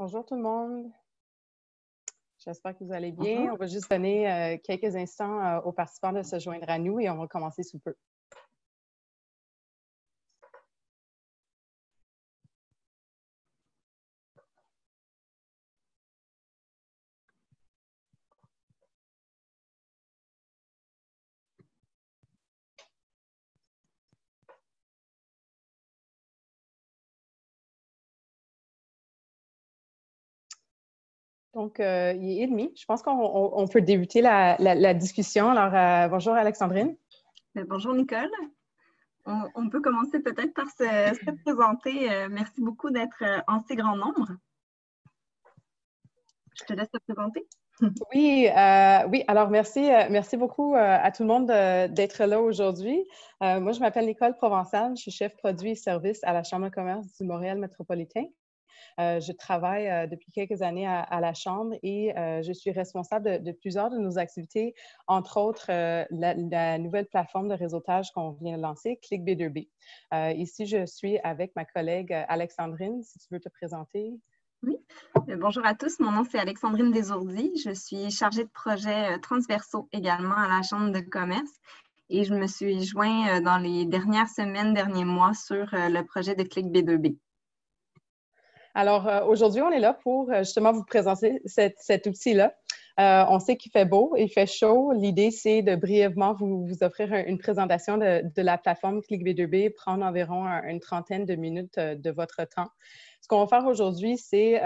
Bonjour tout le monde. J'espère que vous allez bien. Bonjour. On va juste donner quelques instants aux participants de se joindre à nous et on va commencer sous peu. Donc, il est 1h30. Je pense qu'on peut débuter la discussion. Alors, bonjour Alexandrine. Bonjour Nicole. On peut commencer peut-être par se présenter. Merci beaucoup d'être en si grand nombre. Je te laisse te présenter. Oui, alors merci beaucoup à tout le monde d'être là aujourd'hui. Moi, je m'appelle Nicole Provençal, je suis chef produit et services à la Chambre de commerce du Montréal métropolitain. Je travaille depuis quelques années à la Chambre et je suis responsable de plusieurs de nos activités, entre autres la nouvelle plateforme de réseautage qu'on vient de lancer, Click B2B. Ici, je suis avec ma collègue Alexandrine, si tu veux te présenter. Oui, bonjour à tous. Mon nom, c'est Alexandrine Desourdis. Je suis chargée de projets transversaux également à la Chambre de commerce et je me suis joint dans les dernières semaines, derniers mois sur le projet de Click B2B. Alors, aujourd'hui, on est là pour justement vous présenter cet outil-là. On sait qu'il fait beau, il fait chaud. L'idée, c'est de brièvement vous offrir une présentation de la plateforme Click B2B, prendre environ une trentaine de minutes de votre temps. Ce qu'on va faire aujourd'hui, c'est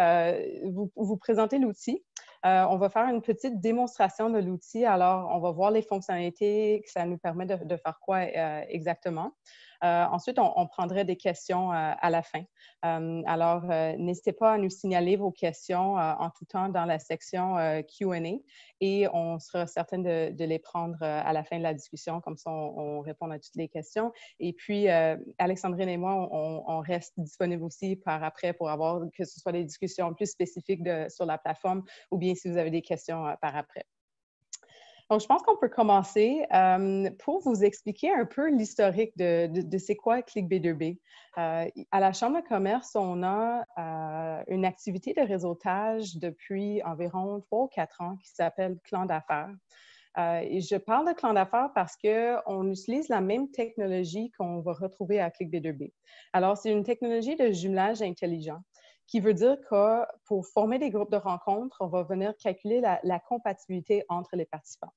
vous présenter l'outil. On va faire une petite démonstration de l'outil. Alors, on va voir les fonctionnalités, que ça nous permet de faire quoi exactement. Ensuite, on prendrait des questions à la fin. Alors, n'hésitez pas à nous signaler vos questions en tout temps dans la section Q&A et on sera certain de les prendre à la fin de la discussion. Comme ça, on répond à toutes les questions. Et puis, Alexandrine et moi, on reste disponibles aussi par après pour avoir que ce soit des discussions plus spécifiques sur la plateforme ou bien si vous avez des questions par après. Donc, je pense qu'on peut commencer pour vous expliquer un peu l'historique de c'est quoi Click B2B. À la Chambre de commerce, on a une activité de réseautage depuis environ 3 ou 4 ans qui s'appelle Clan d'affaires. Et je parle de clan d'affaires parce qu'on utilise la même technologie qu'on va retrouver à Click B2B. Alors, c'est une technologie de jumelage intelligent qui veut dire que pour former des groupes de rencontres, on va venir calculer la compatibilité entre les participants.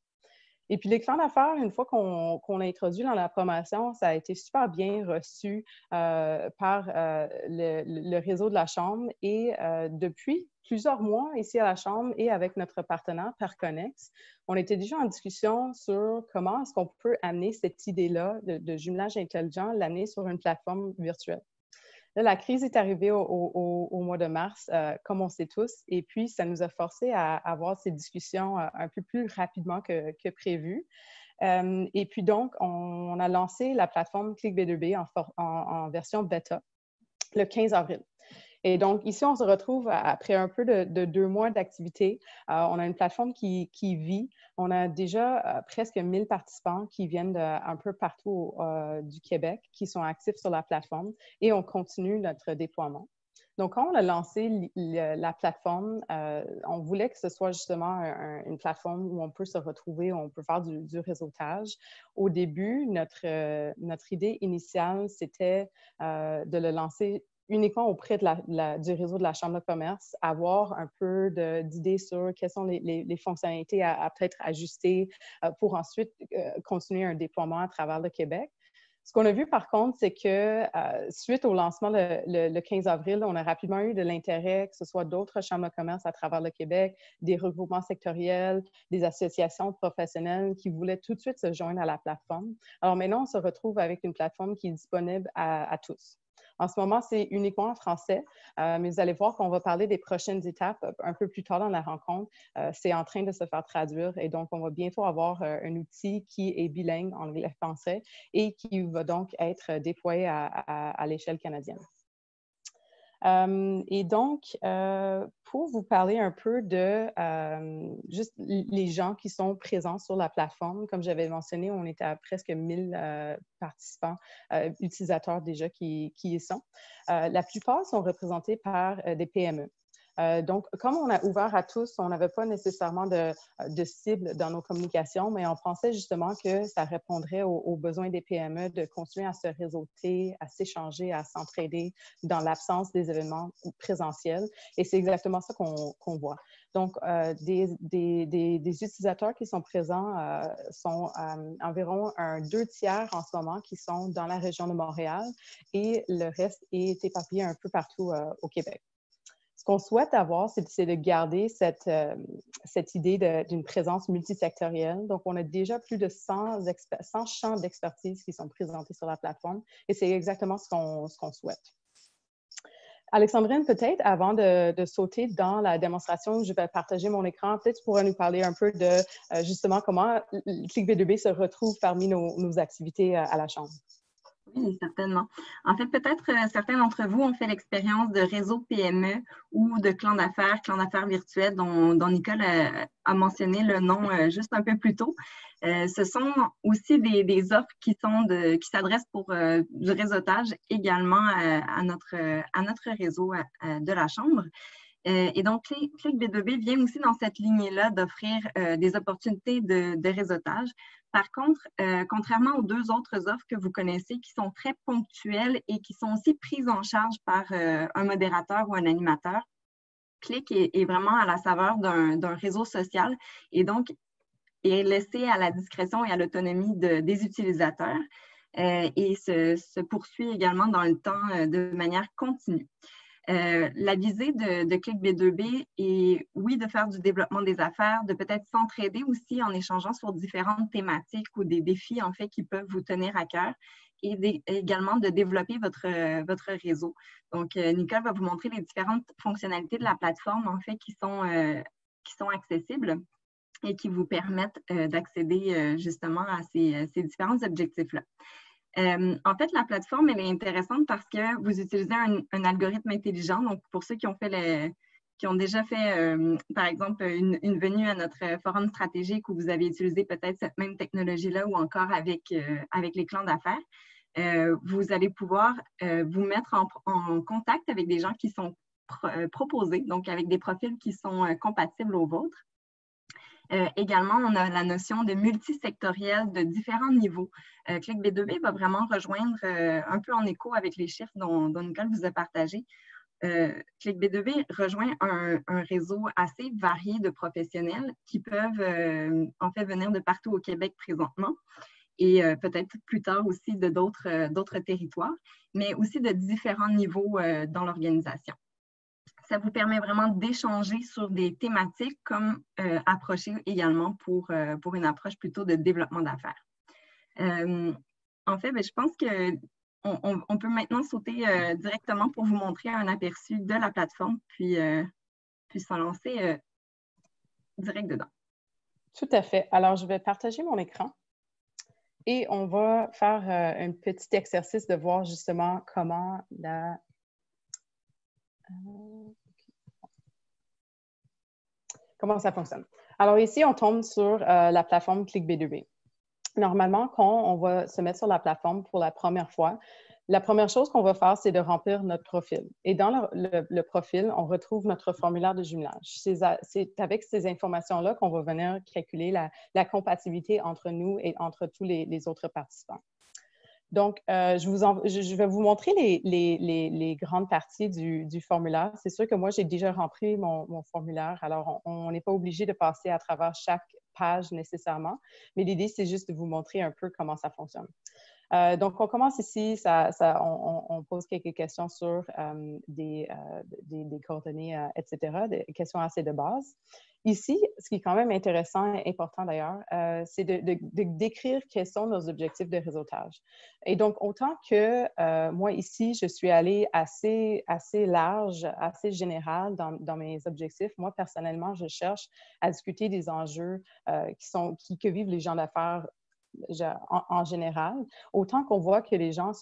Et puis, les clans d'affaires, une fois qu'on l'a introduit dans la promotion, ça a été super bien reçu par le réseau de la Chambre. Et depuis plusieurs mois ici à la Chambre et avec notre partenaire Perconnex, on était déjà en discussion sur comment est-ce qu'on peut amener cette idée-là de jumelage intelligent, l'amener sur une plateforme virtuelle. Là, la crise est arrivée au mois de mars, comme on sait tous, et puis ça nous a forcé à avoir ces discussions un peu plus rapidement que prévu. Et puis donc, on a lancé la plateforme Click B2B en version bêta le 15 avril. Et donc, ici, on se retrouve après un peu de 2 mois d'activité. On a une plateforme qui vit. On a déjà presque 1000 participants qui viennent un peu partout du Québec, qui sont actifs sur la plateforme et on continue notre déploiement. Donc, quand on a lancé la plateforme, on voulait que ce soit justement une plateforme où on peut se retrouver, où on peut faire du réseautage. Au début, notre idée initiale, c'était de le lancer uniquement auprès du réseau de la Chambre de commerce, avoir un peu d'idées sur quelles sont les fonctionnalités à peut-être ajuster pour ensuite continuer un déploiement à travers le Québec. Ce qu'on a vu, par contre, c'est que suite au lancement le 15 avril, on a rapidement eu de l'intérêt, que ce soit d'autres chambres de commerce à travers le Québec, des regroupements sectoriels, des associations professionnelles qui voulaient tout de suite se joindre à la plateforme. Alors maintenant, on se retrouve avec une plateforme qui est disponible à tous. En ce moment, c'est uniquement en français, mais vous allez voir qu'on va parler des prochaines étapes un peu plus tard dans la rencontre. C'est en train de se faire traduire et donc on va bientôt avoir un outil qui est bilingue anglais-français et qui va donc être déployé à l'échelle canadienne. Et donc, pour vous parler un peu de juste les gens qui sont présents sur la plateforme, comme j'avais mentionné, on est à presque 1000 participants, utilisateurs déjà qui y sont. La plupart sont représentés par des PME. Donc, comme on a ouvert à tous, on n'avait pas nécessairement de cible dans nos communications, mais on pensait justement que ça répondrait aux besoins des PME de continuer à se réseauter, à s'échanger, à s'entraider dans l'absence des événements présentiels. Et c'est exactement ça qu'on voit. Donc, des utilisateurs qui sont présents sont environ 2/3 en ce moment qui sont dans la région de Montréal et le reste est éparpillé un peu partout au Québec. Ce qu'on souhaite avoir, c'est de garder cette idée d'une présence multisectorielle. Donc, on a déjà plus de 100 champs d'expertise qui sont présentés sur la plateforme et c'est exactement ce qu'on souhaite. Alexandrine, peut-être, avant de sauter dans la démonstration, je vais partager mon écran. Peut-être tu pourrais nous parler un peu de justement comment Clic B2B se retrouve parmi nos activités à la Chambre. Oui, certainement. En fait, peut-être certains d'entre vous ont fait l'expérience de réseau PME ou de clan d'affaires virtuels dont Nicole a mentionné le nom juste un peu plus tôt. Ce sont aussi des offres qui s'adressent pour du réseautage également à notre réseau de la Chambre. Et donc, Clic B2B vient aussi dans cette lignée-là d'offrir des opportunités de réseautage. Par contre, contrairement aux 2 autres offres que vous connaissez qui sont très ponctuelles et qui sont aussi prises en charge par un modérateur ou un animateur, Clic est vraiment à la saveur d'un réseau social et donc est laissé à la discrétion et à l'autonomie des utilisateurs et se poursuit également dans le temps de manière continue. La visée de Clic B2B est, oui, de faire du développement des affaires, de peut-être s'entraider aussi en échangeant sur différentes thématiques ou des défis, en fait, qui peuvent vous tenir à cœur et également de développer votre réseau. Donc, Nicole va vous montrer les différentes fonctionnalités de la plateforme, en fait, qui sont accessibles et qui vous permettent d'accéder justement à ces différents objectifs-là. En fait, la plateforme, elle est intéressante parce que vous utilisez un algorithme intelligent. Donc, pour ceux qui ont déjà fait, par exemple, une venue à notre forum stratégique où vous avez utilisé peut-être cette même technologie-là ou encore avec les clans d'affaires, vous allez pouvoir vous mettre en contact avec des gens qui sont proposés, donc avec des profils qui sont compatibles aux vôtres. Également, on a la notion de multisectoriel de différents niveaux. Clic B2B va vraiment rejoindre un peu en écho avec les chiffres dont Nicole vous a partagé. Clic B2B rejoint un réseau assez varié de professionnels qui peuvent en fait venir de partout au Québec présentement et peut-être plus tard aussi de d'autres territoires, mais aussi de différents niveaux dans l'organisation. Ça vous permet vraiment d'échanger sur des thématiques comme approcher également pour une approche plutôt de développement d'affaires. En fait, je pense qu'on peut maintenant sauter directement pour vous montrer un aperçu de la plateforme, puis s'en lancer direct dedans. Tout à fait. Alors, je vais partager mon écran et on va faire un petit exercice de voir justement comment comment ça fonctionne. Alors ici, on tombe sur la plateforme Clic B2B. Normalement, quand on va se mettre sur la plateforme pour la première fois, la première chose qu'on va faire, c'est de remplir notre profil. Et dans le profil, on retrouve notre formulaire de jumelage. C'est avec ces informations-là qu'on va venir calculer la compatibilité entre nous et entre tous les autres participants. Donc, je vais vous montrer les grandes parties du formulaire. C'est sûr que moi, j'ai déjà rempli mon formulaire, alors on n'est pas obligé de passer à travers chaque page nécessairement, mais l'idée, c'est juste de vous montrer un peu comment ça fonctionne. Donc, on commence ici, on pose quelques questions sur des coordonnées, etc., des questions assez de base. Ici, ce qui est quand même intéressant et important d'ailleurs, c'est de décrire quels sont nos objectifs de réseautage. Et donc, autant que moi ici, je suis allée assez large, assez général dans mes objectifs, moi personnellement, je cherche à discuter des enjeux que vivent les gens d'affaires en général, autant qu'on voit que les gens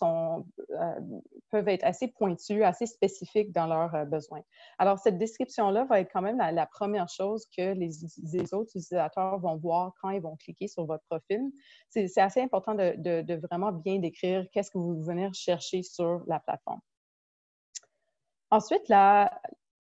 peuvent être assez pointus, assez spécifiques dans leurs besoins. Alors, cette description-là va être quand même la première chose que les autres utilisateurs vont voir quand ils vont cliquer sur votre profil. C'est assez important de vraiment bien décrire qu'est-ce que vous venez chercher sur la plateforme. Ensuite,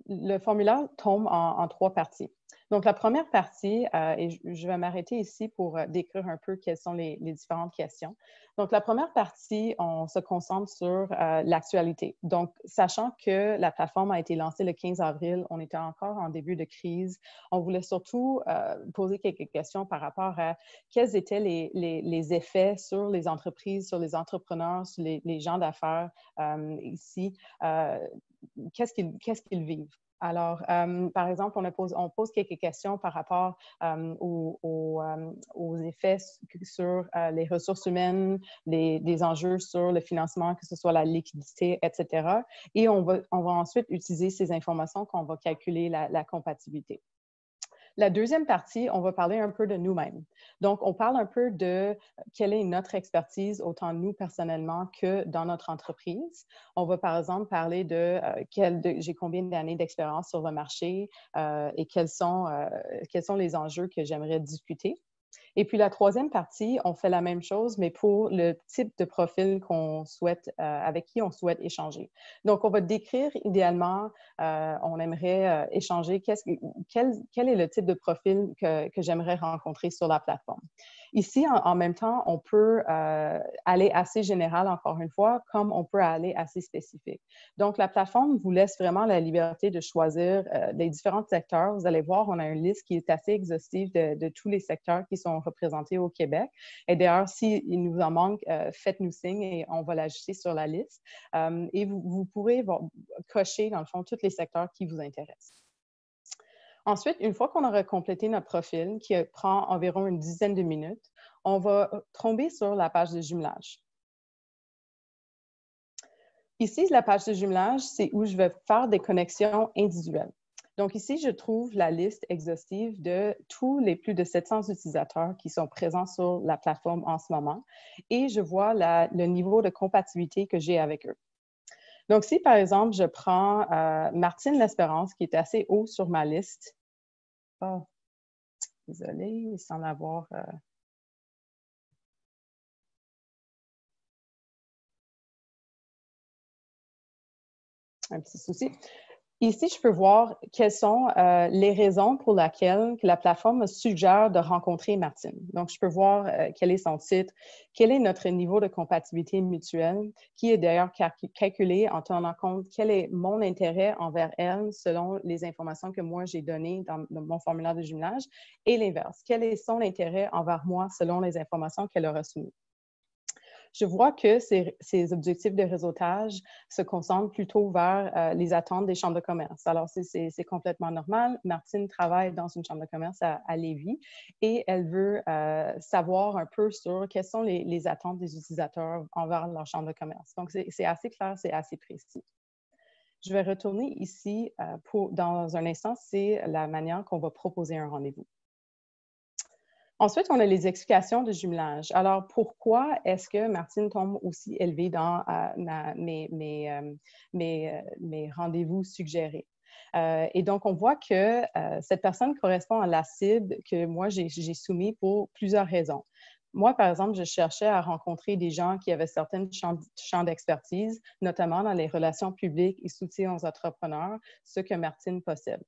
le formulaire tombe en trois parties. Donc, la première partie, et je vais m'arrêter ici pour décrire un peu quelles sont les différentes questions. Donc, la première partie, on se concentre sur l'actualité. Donc, sachant que la plateforme a été lancée le 15 avril, on était encore en début de crise. On voulait surtout poser quelques questions par rapport à quels étaient les effets sur les entreprises, sur les entrepreneurs, sur les gens d'affaires ici. Qu'est-ce qu'ils vivent? Alors, par exemple, on pose quelques questions par rapport aux effets sur les ressources humaines, des enjeux sur le financement, que ce soit la liquidité, etc. Et on va ensuite utiliser ces informations qu'on va calculer la compatibilité. La deuxième partie, on va parler un peu de nous-mêmes. Donc, on parle un peu de quelle est notre expertise, autant nous personnellement que dans notre entreprise. On va, par exemple, parler de j'ai combien d'années d'expérience sur le marché et quels sont les enjeux que j'aimerais discuter. Et puis, la troisième partie, on fait la même chose, mais pour le type de profil qu'on souhaite, avec qui on souhaite échanger. Donc, on va décrire idéalement, on aimerait échanger quel est le type de profil que j'aimerais rencontrer sur la plateforme. Ici, en même temps, on peut aller assez général, encore une fois, comme on peut aller assez spécifique. Donc, la plateforme vous laisse vraiment la liberté de choisir les différents secteurs. Vous allez voir, on a une liste qui est assez exhaustive de tous les secteurs qui sont représentés au Québec. Et d'ailleurs, s'il nous en manque, faites-nous signe et on va l'ajouter sur la liste. Et vous pourrez cocher, dans le fond, tous les secteurs qui vous intéressent. Ensuite, une fois qu'on aura complété notre profil, qui prend environ une dizaine de minutes, on va tomber sur la page de jumelage. Ici, la page de jumelage, c'est où je vais faire des connexions individuelles. Donc ici, je trouve la liste exhaustive de tous les plus de 700 utilisateurs qui sont présents sur la plateforme en ce moment et je vois le niveau de compatibilité que j'ai avec eux. Donc si, par exemple, je prends Martine L'Espérance, qui est assez haut sur ma liste. Oh, désolée, il semble avoir... un petit souci. Ici, je peux voir quelles sont les raisons pour lesquelles la plateforme me suggère de rencontrer Martine. Donc, je peux voir quel est son titre, quel est notre niveau de compatibilité mutuelle, qui est d'ailleurs calculé en tenant compte quel est mon intérêt envers elle selon les informations que moi j'ai données dans mon formulaire de jumelage, et l'inverse, quel est son intérêt envers moi selon les informations qu'elle aura soumises. Je vois que ces objectifs de réseautage se concentrent plutôt vers les attentes des chambres de commerce. Alors, c'est complètement normal. Martine travaille dans une chambre de commerce à Lévis et elle veut savoir un peu sur quelles sont les attentes des utilisateurs envers leur chambre de commerce. Donc, c'est assez clair, c'est assez précis. Je vais retourner ici dans un instant, c'est la manière qu'on va proposer un rendez-vous. Ensuite, on a les explications de jumelage. Alors, pourquoi est-ce que Martine tombe aussi élevée dans mes rendez-vous suggérés? Et donc, on voit que cette personne correspond à la cible que moi, j'ai soumis pour plusieurs raisons. Moi, par exemple, je cherchais à rencontrer des gens qui avaient certains champs d'expertise, notamment dans les relations publiques et soutien aux entrepreneurs, ce que Martine possède.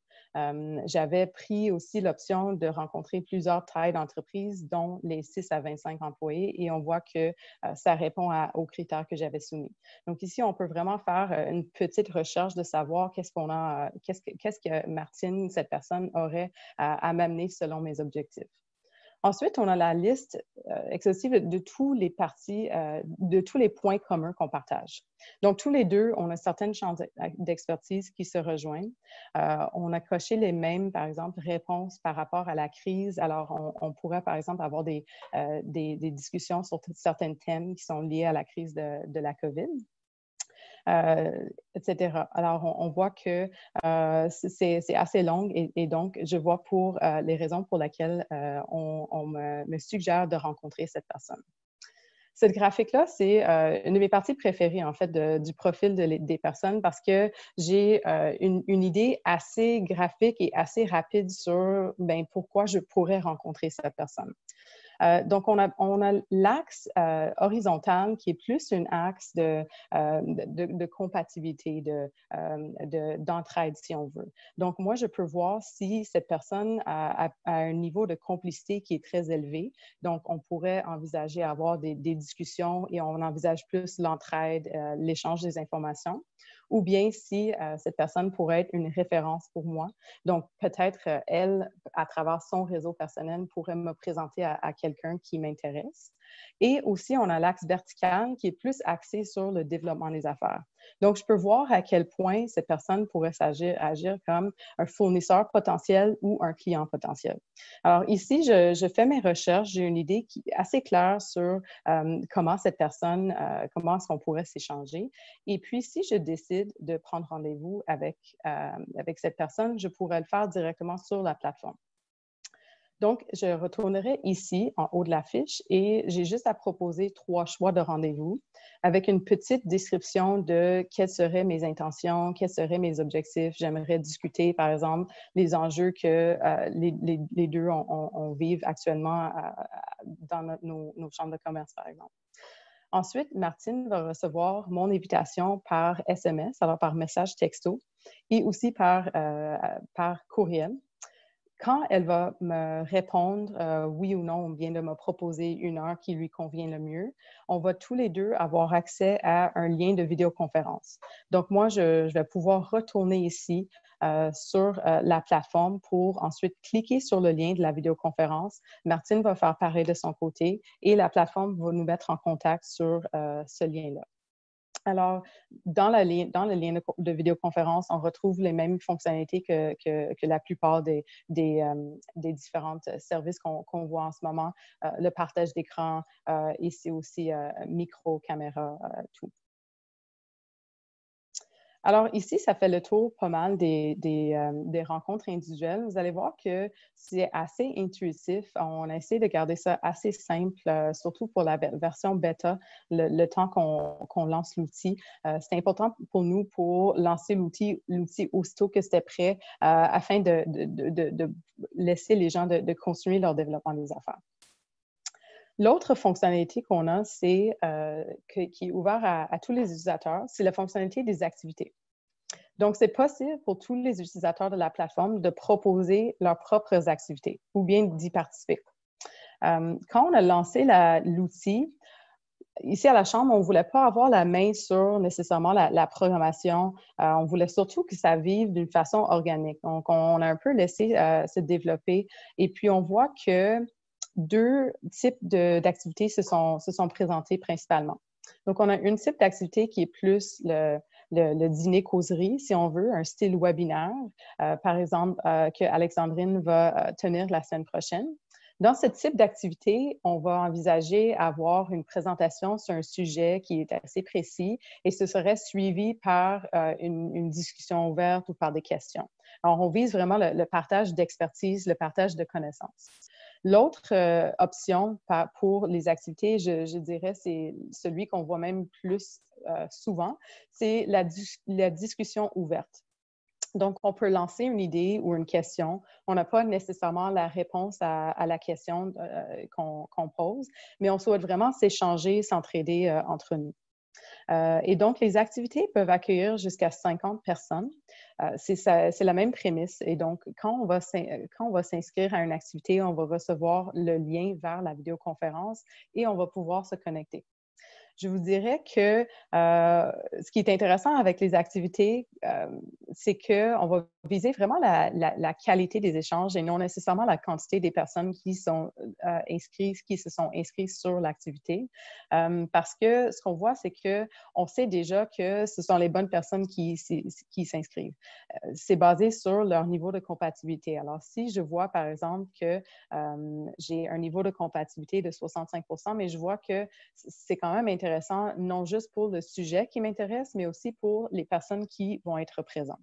J'avais pris aussi l'option de rencontrer plusieurs tailles d'entreprises, dont les 6 à 25 employés, et on voit que ça répond aux critères que j'avais soumis. Donc ici, on peut vraiment faire une petite recherche de savoir qu'est-ce que Martine, cette personne, aurait à m'amener selon mes objectifs. Ensuite, on a la liste exhaustive de tous les parties, de tous les points communs qu'on partage. Donc, tous les deux, on a certaines chances d'expertise qui se rejoignent. On a coché les mêmes, par exemple, réponses par rapport à la crise. Alors, on pourrait, par exemple, avoir des discussions sur certains thèmes qui sont liés à la crise de la COVID. Etc. Alors, on voit que c'est assez long et donc, je vois pour les raisons pour lesquelles on me suggère de rencontrer cette personne. Cette graphique-là, c'est une de mes parties préférées, en fait, du profil des personnes parce que j'ai une idée assez graphique et assez rapide sur pourquoi je pourrais rencontrer cette personne. Donc, on a l'axe horizontal qui est plus un axe de compatibilité, d'entraide, si on veut. Donc, moi, je peux voir si cette personne a un niveau de complicité qui est très élevé. Donc, on pourrait envisager avoir des discussions et on envisage plus l'entraide, l'échange des informations. Ou bien si cette personne pourrait être une référence pour moi. Donc, peut-être elle, à travers son réseau personnel, pourrait me présenter à quelqu'un qui m'intéresse. Et aussi, on a l'axe vertical qui est plus axé sur le développement des affaires. Donc, je peux voir à quel point cette personne pourrait agir comme un fournisseur potentiel ou un client potentiel. Alors ici, je fais mes recherches, j'ai une idée qui est assez claire sur comment cette personne, comment est-ce qu'on pourrait s'échanger. Et puis, si je décide de prendre rendez-vous avec cette personne, je pourrais le faire directement sur la plateforme. Donc, je retournerai ici, en haut de la fiche, et j'ai juste à proposer 3 choix de rendez-vous avec une petite description de quelles seraient mes intentions, quels seraient mes objectifs. J'aimerais discuter, par exemple, les enjeux que les deux on vivent actuellement dans nos chambres de commerce, par exemple. Ensuite, Martine va recevoir mon invitation par SMS, alors par message texto, et aussi par courriel. Quand elle va me répondre oui ou non, ou bien de me proposer une heure qui lui convient le mieux, on va tous les deux avoir accès à un lien de vidéoconférence. Donc, moi, je vais pouvoir retourner ici sur la plateforme pour ensuite cliquer sur le lien de la vidéoconférence. Martine va faire pareil de son côté et la plateforme va nous mettre en contact sur ce lien-là. Alors, dans le lien de vidéoconférence, on retrouve les mêmes fonctionnalités que la plupart des différents services qu'on voit en ce moment. Le partage d'écran, ici aussi micro, caméra, tout. Alors ici, ça fait le tour pas mal des rencontres individuelles. Vous allez voir que c'est assez intuitif. On essaie de garder ça assez simple, surtout pour la version bêta, le temps qu'on lance l'outil. C'est important pour nous pour lancer l'outil aussitôt que c'était prêt afin de laisser les gens de continuer leur développement des affaires. L'autre fonctionnalité qu'on a, c'est qui est ouvert à tous les utilisateurs, c'est la fonctionnalité des activités. Donc, c'est possible pour tous les utilisateurs de la plateforme de proposer leurs propres activités ou bien d'y participer. Quand on a lancé l'outil, ici à la Chambre, on ne voulait pas avoir la main sur nécessairement la programmation. On voulait surtout que ça vive d'une façon organique. Donc, on a un peu laissé se développer et puis on voit que 2 types d'activités se sont présentés principalement. Donc, on a une type d'activité qui est plus le dîner-causerie, si on veut, un style webinaire, par exemple, que Alexandrine va tenir la semaine prochaine. Dans ce type d'activité, on va envisager avoir une présentation sur un sujet qui est assez précis et ce serait suivi par une discussion ouverte ou par des questions. Alors, on vise vraiment le partage d'expertise, le partage de connaissances. L'autre option pour les activités, je dirais, c'est celui qu'on voit même plus souvent, c'est la discussion ouverte. Donc, on peut lancer une idée ou une question. On n'a pas nécessairement la réponse à la question qu'on pose, mais on souhaite vraiment s'échanger, s'entraider entre nous. Et donc, les activités peuvent accueillir jusqu'à 50 personnes. C'est la même prémisse. Et donc, quand on va s'inscrire à une activité, on va recevoir le lien vers la vidéoconférence et on va pouvoir se connecter. Je vous dirais que ce qui est intéressant avec les activités, c'est qu'on va viser vraiment la qualité des échanges et non nécessairement la quantité des personnes qui sont qui se sont inscrites sur l'activité. Parce que ce qu'on voit, c'est qu'on sait déjà que ce sont les bonnes personnes qui s'inscrivent. C'est basé sur leur niveau de compatibilité. Alors, si je vois, par exemple, que j'ai un niveau de compatibilité de 65 %, mais je vois que c'est quand même intéressant, non juste pour le sujet qui m'intéresse, mais aussi pour les personnes qui vont être présentes.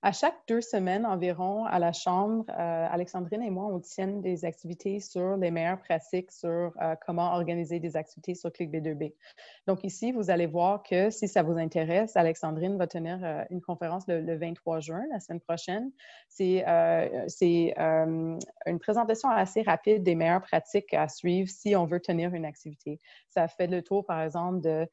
À chaque 2 semaines environ, à la Chambre, Alexandrine et moi, on tient des activités sur les meilleures pratiques sur comment organiser des activités sur Clic B2B. Donc ici, vous allez voir que si ça vous intéresse, Alexandrine va tenir une conférence le 23 juin, la semaine prochaine. C'est une présentation assez rapide des meilleures pratiques à suivre si on veut tenir une activité. Ça fait le tour, par exemple, de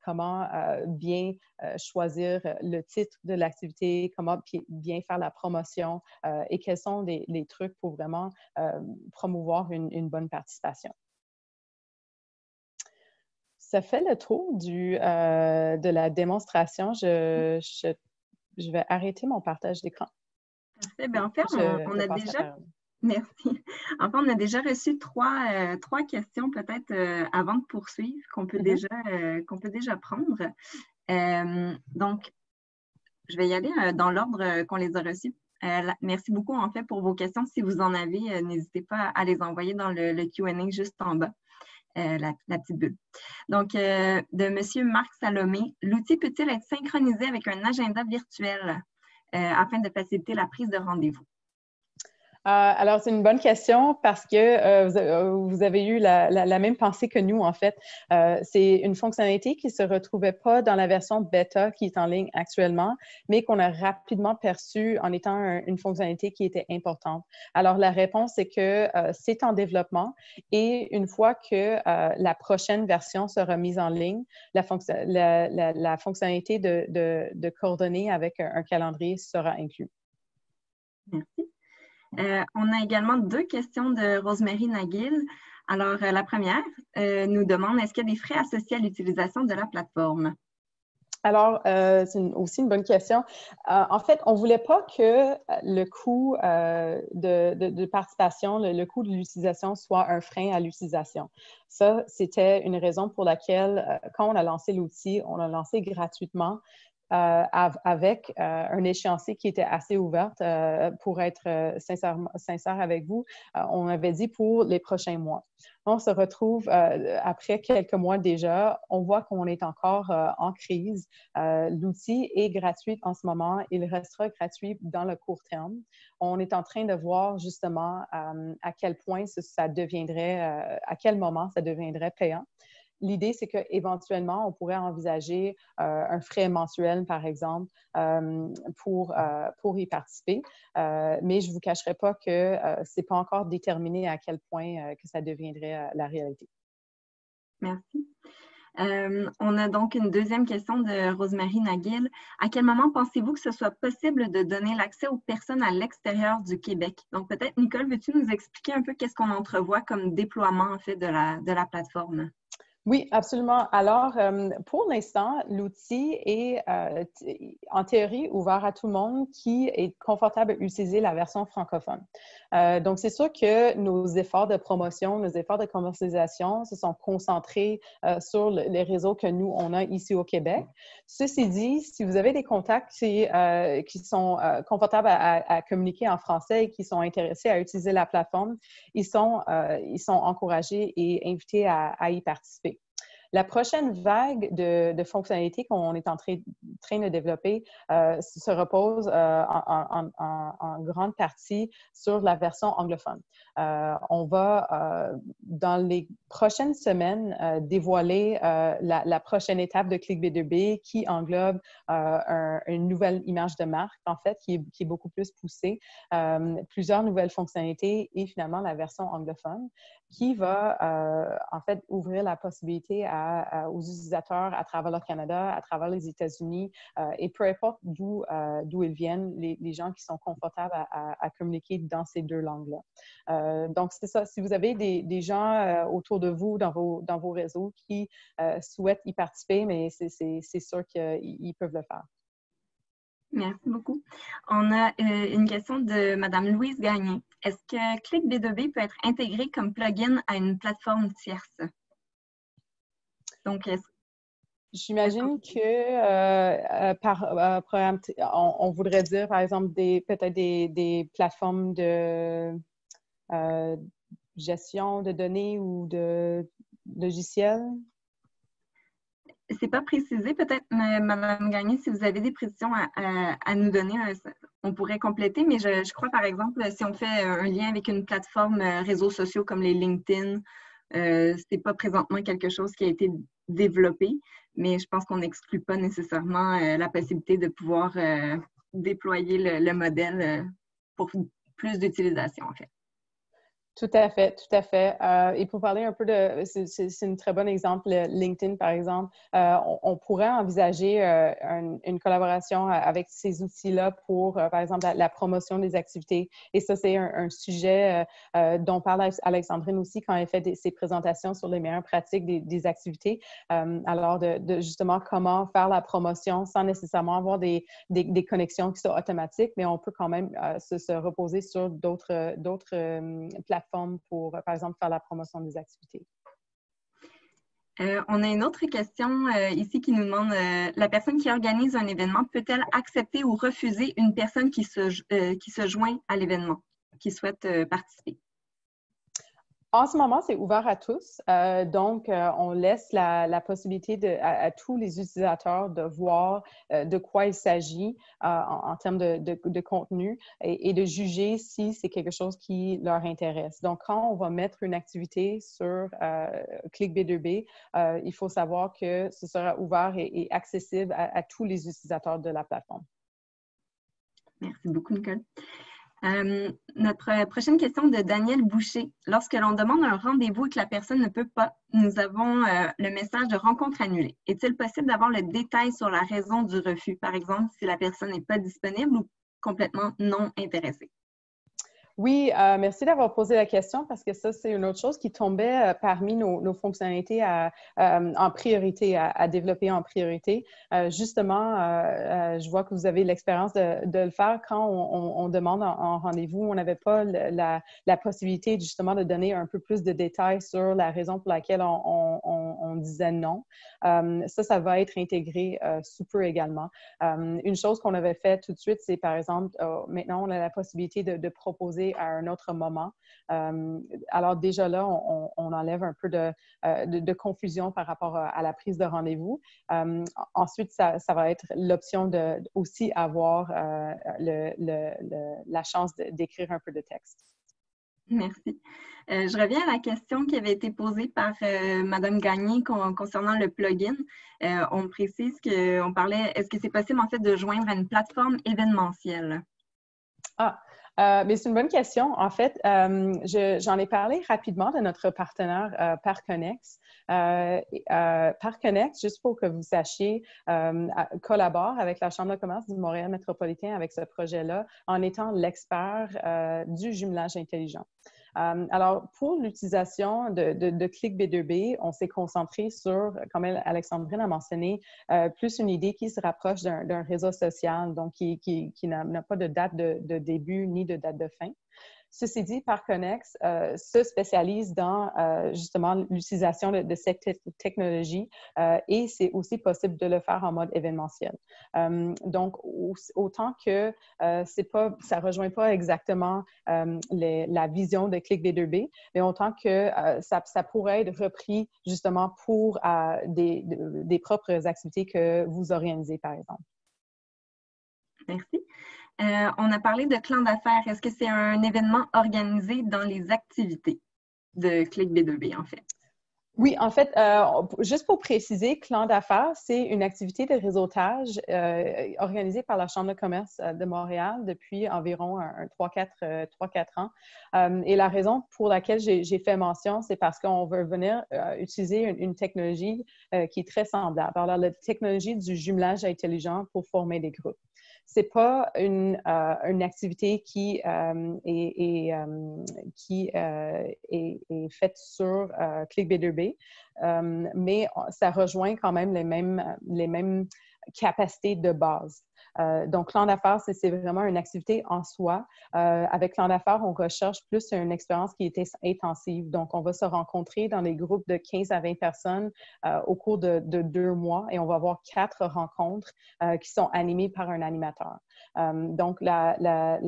comment bien choisir le titre de l'activité, comment bien faire la promotion et quels sont les trucs pour vraiment promouvoir une bonne participation. Ça fait le tour de la démonstration. Je vais arrêter mon partage d'écran. Parfait. Bien, en fait, on a déjà... Merci. En fait, on a déjà reçu trois questions peut-être avant de poursuivre qu'on peut, déjà prendre. Donc, je vais y aller dans l'ordre qu'on les a reçues. Merci beaucoup, en fait, pour vos questions. Si vous en avez, n'hésitez pas à les envoyer dans le Q&A juste en bas, la petite bulle. Donc, de M. Marc Salomé, l'outil peut-il être synchronisé avec un agenda virtuel afin de faciliter la prise de rendez-vous? Alors, c'est une bonne question parce que vous avez eu la même pensée que nous, en fait. C'est une fonctionnalité qui ne se retrouvait pas dans la version bêta qui est en ligne actuellement, mais qu'on a rapidement perçue en étant une fonctionnalité qui était importante. Alors, la réponse est que c'est en développement et une fois que la prochaine version sera mise en ligne, la fonctionnalité de coordonner avec un calendrier sera inclue. Merci. On a également 2 questions de Rosemary Naguil. Alors, la première nous demande, est-ce qu'il y a des frais associés à l'utilisation de la plateforme? Alors, c'est aussi une bonne question. En fait, on ne voulait pas que le coût de participation, le coût de l'utilisation soit un frein à l'utilisation. Ça, c'était une raison pour laquelle, quand on a lancé l'outil, on l'a lancé gratuitement. Avec un échéancier qui était assez ouvert. Pour être sincère avec vous, on avait dit pour les prochains mois. On se retrouve après quelques mois déjà, on voit qu'on est encore en crise. L'outil est gratuit en ce moment, il restera gratuit dans le court terme. On est en train de voir justement à quel point ça deviendrait, à quel moment ça deviendrait payant. L'idée, c'est qu'éventuellement, on pourrait envisager un frais mensuel, par exemple, pour y participer. Mais je ne vous cacherai pas que ce n'est pas encore déterminé à quel point que ça deviendrait la réalité. Merci. On a donc une deuxième question de Rosemary Naguil. À quel moment pensez-vous que ce soit possible de donner l'accès aux personnes à l'extérieur du Québec? Donc, peut-être, Nicole, veux-tu nous expliquer un peu qu'est-ce qu'on entrevoit comme déploiement, en fait, de la plateforme? Oui, absolument. Alors, pour l'instant, l'outil est en théorie ouvert à tout le monde qui est confortable à utiliser la version francophone. Donc, c'est sûr que nos efforts de promotion, nos efforts de commercialisation se sont concentrés sur les réseaux que nous, on a ici au Québec. Ceci dit, si vous avez des contacts qui sont confortables à communiquer en français et qui sont intéressés à utiliser la plateforme, ils sont encouragés et invités à y participer. La prochaine vague de fonctionnalités qu'on est en train de développer se repose en grande partie sur la version anglophone. On va, dans les prochaines semaines, dévoiler la prochaine étape de Clic B2B qui englobe une nouvelle image de marque, en fait, qui est beaucoup plus poussée, plusieurs nouvelles fonctionnalités et finalement la version anglophone qui va, en fait, ouvrir la possibilité aux utilisateurs à travers le Canada, à travers les États-Unis et peu importe d'où ils viennent, les gens qui sont confortables à communiquer dans ces 2 langues-là. Donc, c'est ça. Si vous avez des gens autour de vous, dans vos réseaux qui souhaitent y participer, mais c'est sûr qu'ils peuvent le faire. Merci beaucoup. On a une question de Mme Louise Gagné. Est-ce que Clic B2B peut être intégré comme plugin à une plateforme tierce? Donc, j'imagine que par programme, on voudrait dire, par exemple, peut-être des plateformes de gestion de données ou de logiciels. C'est pas précisé, peut-être, Mme Gagné, si vous avez des précisions à nous donner, on pourrait compléter, mais je crois, par exemple, si on fait un lien avec une plateforme réseaux sociaux comme les LinkedIn, ce n'est pas présentement quelque chose qui a été développé, mais je pense qu'on n'exclut pas nécessairement la possibilité de pouvoir déployer le modèle pour plus d'utilisation, en fait. Tout à fait, tout à fait. Et pour parler un peu c'est un très bon exemple, LinkedIn, par exemple, on pourrait envisager une collaboration avec ces outils-là pour, par exemple, la promotion des activités. Et ça, c'est un sujet dont parle Alexandrine aussi quand elle fait ses présentations sur les meilleures pratiques des activités. Alors, de justement comment faire la promotion sans nécessairement avoir des connexions qui sont automatiques, mais on peut quand même se reposer sur d'autres plateformes pour, par exemple, faire la promotion des activités. On a une autre question ici qui nous demande la personne qui organise un événement peut-elle accepter ou refuser une personne qui se joint à l'événement, qui souhaite participer? En ce moment, c'est ouvert à tous. Donc, on laisse la possibilité à tous les utilisateurs de voir de quoi il s'agit en termes de contenu et de juger si c'est quelque chose qui leur intéresse. Donc, quand on va mettre une activité sur ClickB2B, il faut savoir que ce sera ouvert et accessible à tous les utilisateurs de la plateforme. Merci beaucoup, Nicole. Notre prochaine question de Daniel Boucher. Lorsque l'on demande un rendez-vous et que la personne ne peut pas, nous avons le message de rencontre annulée. Est-il possible d'avoir le détail sur la raison du refus? Par exemple, si la personne n'est pas disponible ou complètement non intéressée? Oui, merci d'avoir posé la question parce que ça, c'est une autre chose qui tombait parmi nos fonctionnalités en priorité, à développer en priorité. Justement, je vois que vous avez l'expérience de le faire quand on demande en rendez-vous. On n'avait pas la possibilité justement de donner un peu plus de détails sur la raison pour laquelle on disait non. Ça va être intégré sous peu également. Une chose qu'on avait fait tout de suite, c'est par exemple, maintenant, on a la possibilité de proposer à un autre moment. Alors déjà là, on enlève un peu de confusion par rapport à la prise de rendez-vous. Ensuite, ça va être l'option de aussi avoir la chance d'écrire un peu de texte. Merci. Je reviens à la question qui avait été posée par Mme Gagné concernant le plugin. On précise qu'on parlait, est-ce que c'est possible en fait de joindre à une plateforme événementielle? Mais c'est une bonne question. En fait, j'en ai parlé rapidement de notre partenaire Parconex. Parconex, juste pour que vous sachiez, collabore avec la Chambre de commerce du Montréal métropolitain avec ce projet-là en étant l'expert du jumelage intelligent. Alors, pour l'utilisation de ClickB2B, on s'est concentré sur, comme Alexandrine a mentionné, plus une idée qui se rapproche d'un réseau social, donc qui n'a pas de date de début ni de date de fin. Ceci dit, Parconex se spécialise dans justement l'utilisation de cette technologie et c'est aussi possible de le faire en mode événementiel. Donc, autant que ça ne rejoint pas exactement la vision de ClickB2B, mais autant que ça pourrait être repris justement pour des propres activités que vous organisez, par exemple. Merci. On a parlé de clan d'affaires. Est-ce que c'est un événement organisé dans les activités de ClickB2B, en fait? Oui, en fait, juste pour préciser, clan d'affaires, c'est une activité de réseautage organisée par la Chambre de commerce de Montréal depuis environ 3-4 ans. Et la raison pour laquelle j'ai fait mention, c'est parce qu'on veut venir utiliser une technologie qui est très semblable. Alors, la technologie du jumelage intelligent pour former des groupes. C'est pas une activité qui est faite sur ClickB2B, mais ça rejoint quand même les mêmes capacités de base. Donc, Clan d'affaires, c'est vraiment une activité en soi. Avec Clan d'affaires, on recherche plus une expérience qui est intensive. Donc, on va se rencontrer dans des groupes de 15 à 20 personnes au cours de 2 mois et on va avoir 4 rencontres qui sont animées par un animateur. Donc, la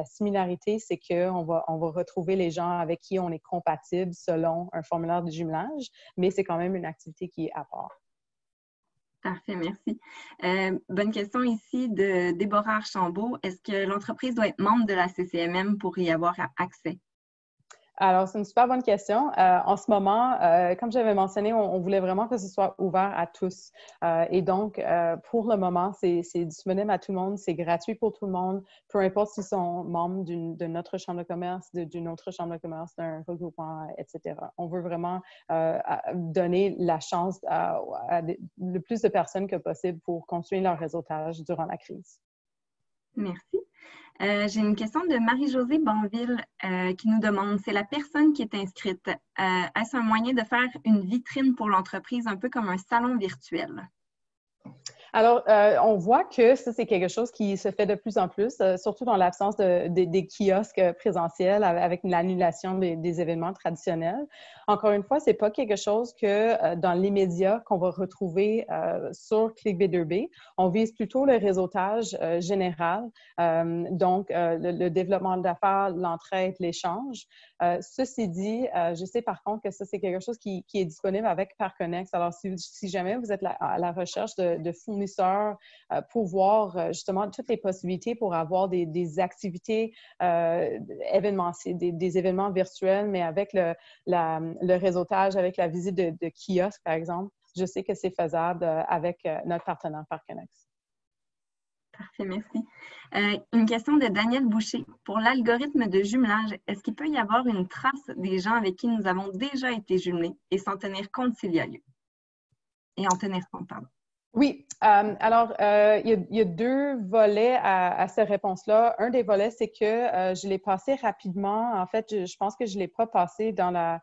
similarité, c'est qu'on va retrouver les gens avec qui on est compatible selon un formulaire de jumelage, mais c'est quand même une activité qui est à part. Parfait, merci. Bonne question ici de Déborah Archambault. Est-ce que l'entreprise doit être membre de la CCMM pour y avoir accès? Alors, c'est une super bonne question. En ce moment, comme j'avais mentionné, on voulait vraiment que ce soit ouvert à tous. Et donc, pour le moment, c'est disponible à tout le monde, c'est gratuit pour tout le monde, peu importe s'ils sont membres de notre chambre de commerce, d'une autre chambre de commerce, d'un regroupement, etc. On veut vraiment donner la chance à le plus de personnes que possible pour continuer leur réseautage durant la crise. Merci. J'ai une question de Marie-Josée Banville qui nous demande, c'est la personne qui est inscrite. Est-ce un moyen de faire une vitrine pour l'entreprise, un peu comme un salon virtuel? Alors, on voit que ça, c'est quelque chose qui se fait de plus en plus, surtout dans l'absence des kiosques présentiels avec l'annulation des événements traditionnels. Encore une fois, c'est pas quelque chose que dans les médias qu'on va retrouver sur ClickB2B. On vise plutôt le réseautage général, donc le développement d'affaires, l'entraide, l'échange. Ceci dit, je sais par contre que ça, c'est quelque chose qui est disponible avec Parconex. Alors, si jamais vous êtes à la recherche de fournisseurs pour voir justement toutes les possibilités pour avoir des activités événementielles, des événements virtuels, mais avec le réseautage, avec la visite de kiosques, par exemple, je sais que c'est faisable avec notre partenaire Parconex. Parfait, merci. Une question de Daniel Boucher. Pour l'algorithme de jumelage, est-ce qu'il peut y avoir une trace des gens avec qui nous avons déjà été jumelés et s'en tenir compte s'il y a lieu? Et en tenir compte, pardon. Oui, alors il y a deux volets à cette réponse-là. Un des volets, c'est que je l'ai passé rapidement. En fait, je pense que je ne l'ai pas passé dans la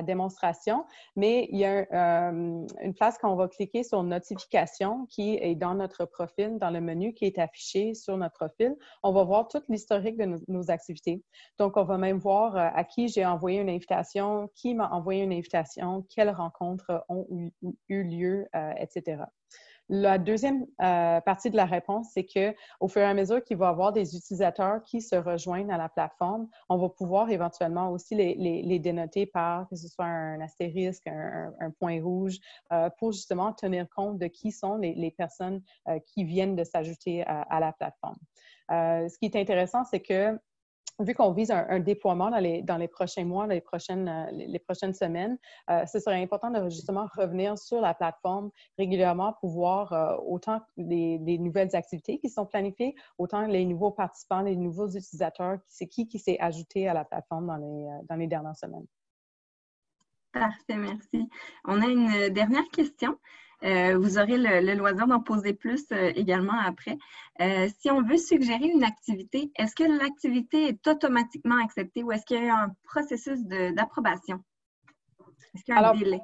démonstration, mais il y a une place qu'on va cliquer sur notification qui est dans notre profil, dans le menu qui est affiché sur notre profil. On va voir tout l'historique de nos activités. Donc, on va même voir à qui j'ai envoyé une invitation, qui m'a envoyé une invitation, quelles rencontres ont eu lieu, etc. La deuxième partie de la réponse, c'est qu'au fur et à mesure qu'il va y avoir des utilisateurs qui se rejoignent à la plateforme, on va pouvoir éventuellement aussi les dénoter par que ce soit un astérisque, un point rouge, pour justement tenir compte de qui sont les personnes qui viennent de s'ajouter à la plateforme. Ce qui est intéressant, c'est que vu qu'on vise un déploiement dans les prochains mois, les prochaines semaines, ce serait important de justement revenir sur la plateforme régulièrement pour voir autant les nouvelles activités qui sont planifiées, autant les nouveaux participants, les nouveaux utilisateurs, qui s'est ajouté à la plateforme dans les dernières semaines. Parfait, merci. On a une dernière question. Vous aurez le loisir d'en poser plus également après. Si on veut suggérer une activité, est-ce que l'activité est automatiquement acceptée ou est-ce qu'il y a un processus d'approbation? Est-ce qu'il y a un délai?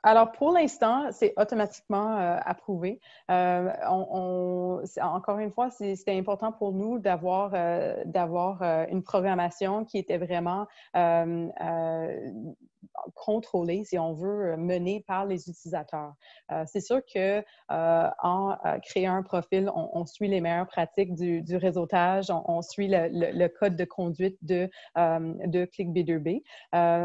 Alors, pour l'instant, c'est automatiquement approuvé. Encore une fois, c'était important pour nous d'avoir une programmation qui était vraiment contrôlée, si on veut, menée par les utilisateurs. C'est sûr que en créant un profil, on suit les meilleures pratiques du réseautage, on suit le code de conduite de ClickB2B,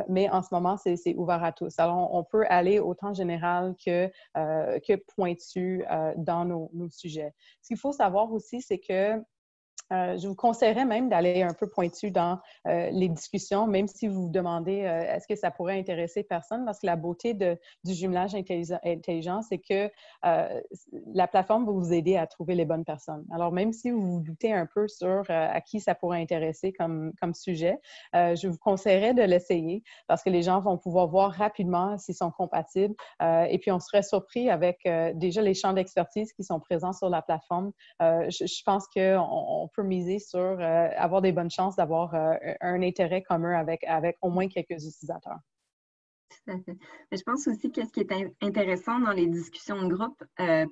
mais en ce moment, c'est ouvert à tous. Alors, on peut aller autant général que pointu dans nos sujets. Ce qu'il faut savoir aussi, c'est que je vous conseillerais même d'aller un peu pointu dans les discussions, même si vous vous demandez est-ce que ça pourrait intéresser personne, parce que la beauté du jumelage intelligent, c'est que la plateforme va vous aider à trouver les bonnes personnes. Alors, même si vous vous doutez un peu sur à qui ça pourrait intéresser comme sujet, je vous conseillerais de l'essayer parce que les gens vont pouvoir voir rapidement s'ils sont compatibles. Et puis, on serait surpris avec déjà les champs d'expertise qui sont présents sur la plateforme. Je pense qu'on peut miser sur avoir des bonnes chances d'avoir un intérêt commun avec au moins quelques utilisateurs. Tout à fait. Mais je pense aussi que ce qui est intéressant dans les discussions de groupe,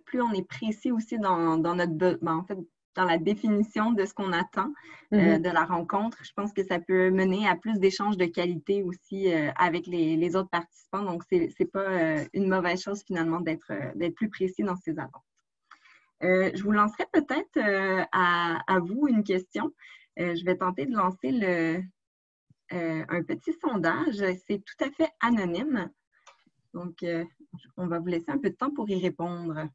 plus on est précis aussi dans notre, en fait, dans la définition de ce qu'on attend de la rencontre, je pense que ça peut mener à plus d'échanges de qualité aussi avec les autres participants. Donc, c'est pas une mauvaise chose finalement d'être plus précis dans ces attentes. Je vous lancerai peut-être à vous une question. Je vais tenter de lancer un petit sondage. C'est tout à fait anonyme. Donc, On va vous laisser un peu de temps pour y répondre.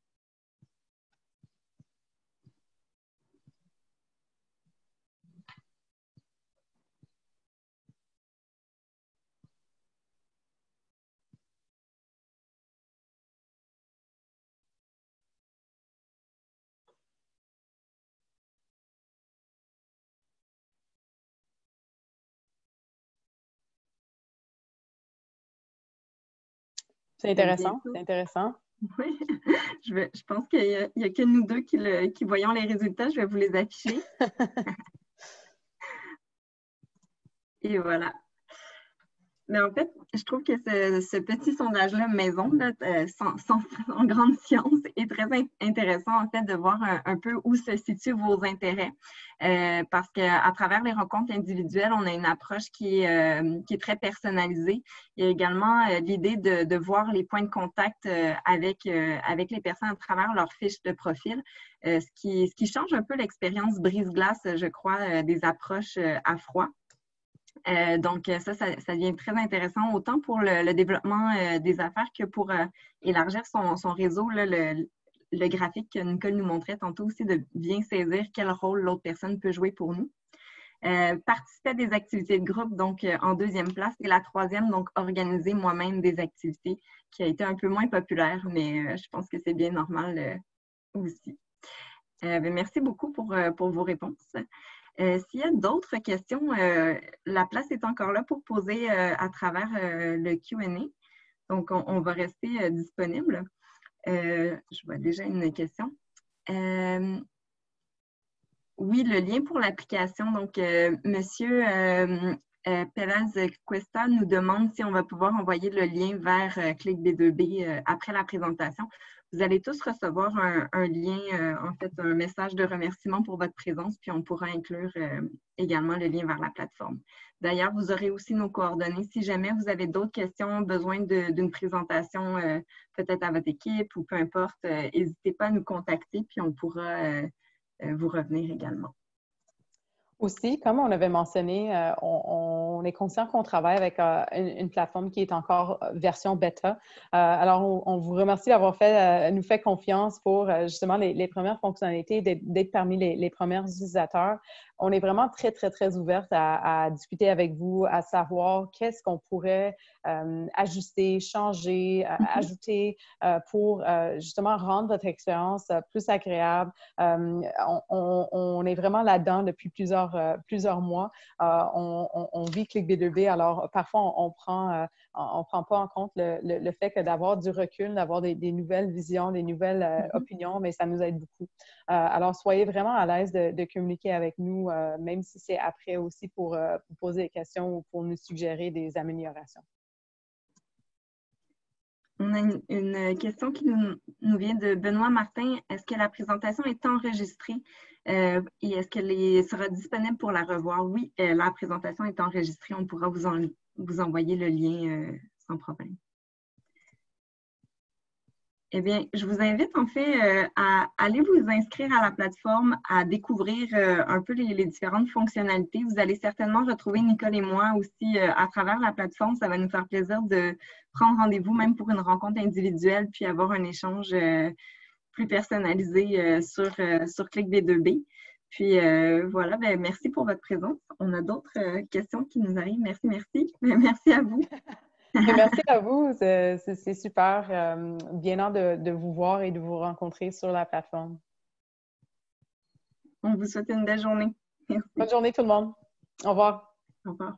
C'est intéressant, c'est intéressant. Oui, je pense qu'il n'y a que nous deux qui voyons les résultats. Je vais vous les afficher. Et voilà. Mais en fait, je trouve que ce petit sondage-là maison, là, en grande science, est très intéressant en fait de voir un peu où se situent vos intérêts. Parce qu'à travers les rencontres individuelles, on a une approche qui est très personnalisée. Il y a également l'idée de voir les points de contact avec les personnes à travers leur fiche de profil, ce qui change un peu l'expérience brise-glace, je crois, des approches à froid. Donc, ça devient très intéressant, autant pour le développement des affaires que pour élargir son réseau. Là, le graphique que Nicole nous montrait tantôt aussi, de bien saisir quel rôle l'autre personne peut jouer pour nous. Participer à des activités de groupe, donc en deuxième place. Et la troisième, donc organiser moi-même des activités, qui a été un peu moins populaire, mais je pense que c'est bien normal aussi. Merci beaucoup pour vos réponses. S'il y a d'autres questions, la place est encore là pour poser à travers le Q&A. Donc, on va rester disponible. Je vois déjà une question. Oui, le lien pour l'application. Donc, Monsieur Perez Cuesta nous demande si on va pouvoir envoyer le lien vers Clic B2B après la présentation. Vous allez tous recevoir un lien, en fait, un message de remerciement pour votre présence, puis on pourra inclure également le lien vers la plateforme. D'ailleurs, vous aurez aussi nos coordonnées. Si jamais vous avez d'autres questions, besoin d'une présentation peut-être à votre équipe ou peu importe, n'hésitez pas à nous contacter, puis on pourra vous revenir également. Aussi, comme on avait mentionné, on est conscient qu'on travaille avec une plateforme qui est encore version bêta. Alors, on vous remercie d'avoir nous fait confiance pour justement les premières fonctionnalités, d'être parmi les premiers utilisateurs. On est vraiment très, très, très ouverte à discuter avec vous, à savoir qu'est-ce qu'on pourrait ajuster, changer, ajouter pour justement rendre votre expérience plus agréable. On est vraiment là-dedans depuis plusieurs mois. On vit Clic B2B, alors parfois on prend pas en compte le fait que d'avoir du recul, d'avoir des nouvelles visions, des nouvelles opinions, mais ça nous aide beaucoup. Alors, soyez vraiment à l'aise de communiquer avec nous, même si c'est après aussi pour poser des questions ou pour nous suggérer des améliorations. On a une question qui nous vient de Benoît Martin. Est-ce que la présentation est enregistrée et est-ce qu'elle sera disponible pour la revoir? Oui, la présentation est enregistrée. On pourra vous envoyer le lien sans problème. Eh bien, je vous invite en fait à aller vous inscrire à la plateforme, à découvrir un peu les différentes fonctionnalités. Vous allez certainement retrouver Nicole et moi aussi à travers la plateforme. Ça va nous faire plaisir de prendre rendez-vous même pour une rencontre individuelle puis avoir un échange plus personnalisé sur Clic B2B. Puis voilà, ben, merci pour votre présence. On a d'autres questions qui nous arrivent. Merci, merci. Merci à vous. Merci à vous, c'est super bien de vous voir et de vous rencontrer sur la plateforme. On vous souhaite une belle journée. Merci. Bonne journée tout le monde. Au revoir. Au revoir.